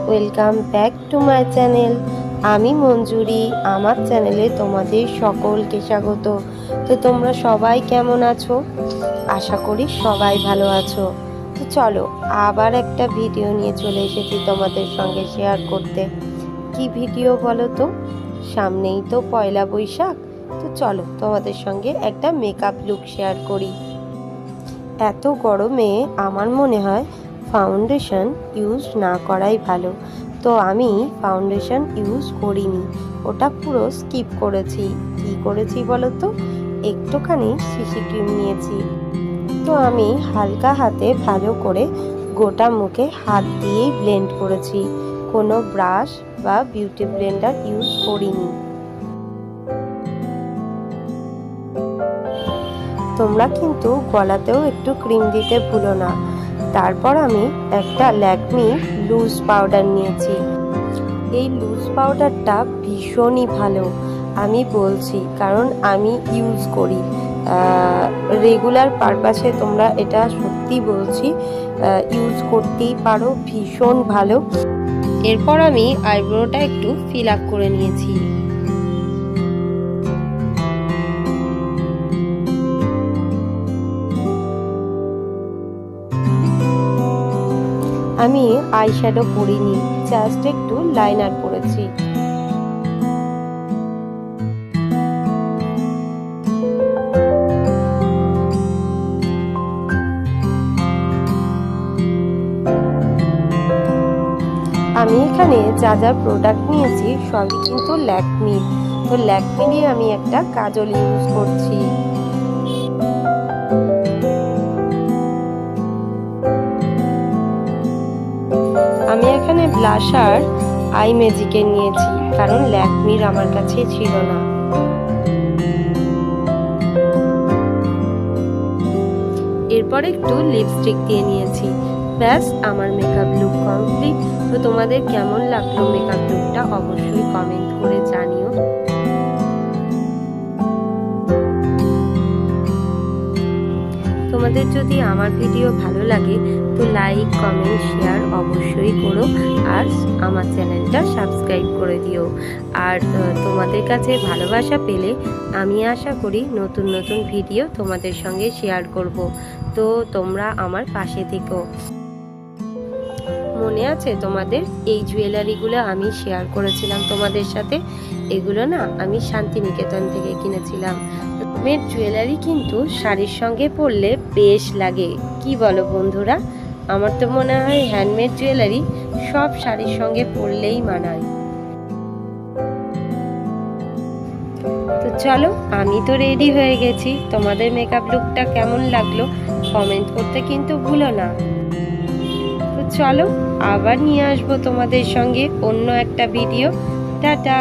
Welcome back to my channel. আমি মঞ্জুরি। আমার চ্যানেলে তোমাদের সকলকে স্বাগত। তো তোমরা সবাই কেমন আছো? আশা করি সবাই ভালো আছো। তো চলো আবার একটা ভিডিও নিয়ে চলে এসেছি তোমাদের সঙ্গে শেয়ার করতে। কি ভিডিও বলো তো? সামনেই তো পয়লা বৈশাখ। তো চলো তোমাদের সঙ্গে একটা মেকআপ লুক শেয়ার করি। এত গরমে আমার মনে হয় ফাউন্ডেশন ইউজ না করাই ভালো। তো আমি ফাউন্ডেশন ইউজ করিনি, ওটা পুরো স্কিপ করেছি। কি করেছি বলো তো? একটুখানি সিসি ক্রিম নিয়েছি। তো আমি হালকা হাতে ভালো করে গোটা মুখে হাত দিয়েই ব্লেন্ড করেছি, কোনো ব্রাশ বা বিউটি ব্লেন্ডার ইউজ করিনি। তোমরা কিন্তু গলাতেও একটু ক্রিম দিতে ভুলো না। তারপর আমি একটা ল্যাকমি লুজ পাউডার নিয়েছি। এই লুজ পাউডারটা ভীষণই ভালো, আমি বলছি, কারণ আমি ইউজ করি রেগুলার পারপাসে। তোমরা এটা সত্যি বলছি ইউজ করতেই পারো, ভীষণ ভালো। এরপর আমি আইব্রোটা একটু ফিল আপ করে নিয়েছি। আমি আইশ্যাডো পরিনি, জাস্ট একটু লাইনার পরেছি। আমি এখানে যা যা প্রোডাক্ট নিয়েছি সবই কিন্তু ল্যাকমি। তো ল্যাকমি দিয়ে আমি একটা কাজল ইউজ করছি। আমি এখানে ব্লাশার আই ম্যাজিকের নিয়েছি, কারণ ল্যাকমির আমার কাছে ছিল না। এরপর একটু লিপস্টিক দিয়ে নিয়েছি। ব্যাস, আমার মেকআপ লুক কমপ্লিট। তো তোমাদের কেমন লাগলো মেকআপ লুকটা অবশ্যই কমেন্ট করে জানিও। তোমাদের যদি আমার ভিডিও ভালো লাগে তো লাইক, কমেন্ট, শেয়ার অবশ্যই করো, আর আমার চ্যানেলটা সাবস্ক্রাইব করে দিও। আর তোমাদের কাছে ভালোবাসা পেলে আমি আশা করি নতুন নতুন ভিডিও তোমাদের সঙ্গে শেয়ার করব। তো তোমরা আমার পাশে থেকো। মনে আছে তোমাদের এই জুয়েলারিগুলো আমি শেয়ার করেছিলাম তোমাদের সাথে? এগুলো না আমি শান্তিনিকেতন থেকে কিনেছিলাম। হ্যান্ডমেড জুয়েলারি কিন্তু শাড়ির সঙ্গে পরলে বেশ লাগে, কি বলো বন্ধুরা? আমার তো মনে হয় হ্যান্ডমেড জুয়েলারি সব শাড়ির সঙ্গে পরলেই মানায়। তো চলো, আমি তো রেডি হয়ে গেছি। তোমাদের মেকআপ লুকটা কেমন লাগলো কমেন্ট করতে কিন্তু ভুলো না। তো চলো আবার নিয়ে আসবো তোমাদের সঙ্গে অন্য একটা ভিডিও। টাটা।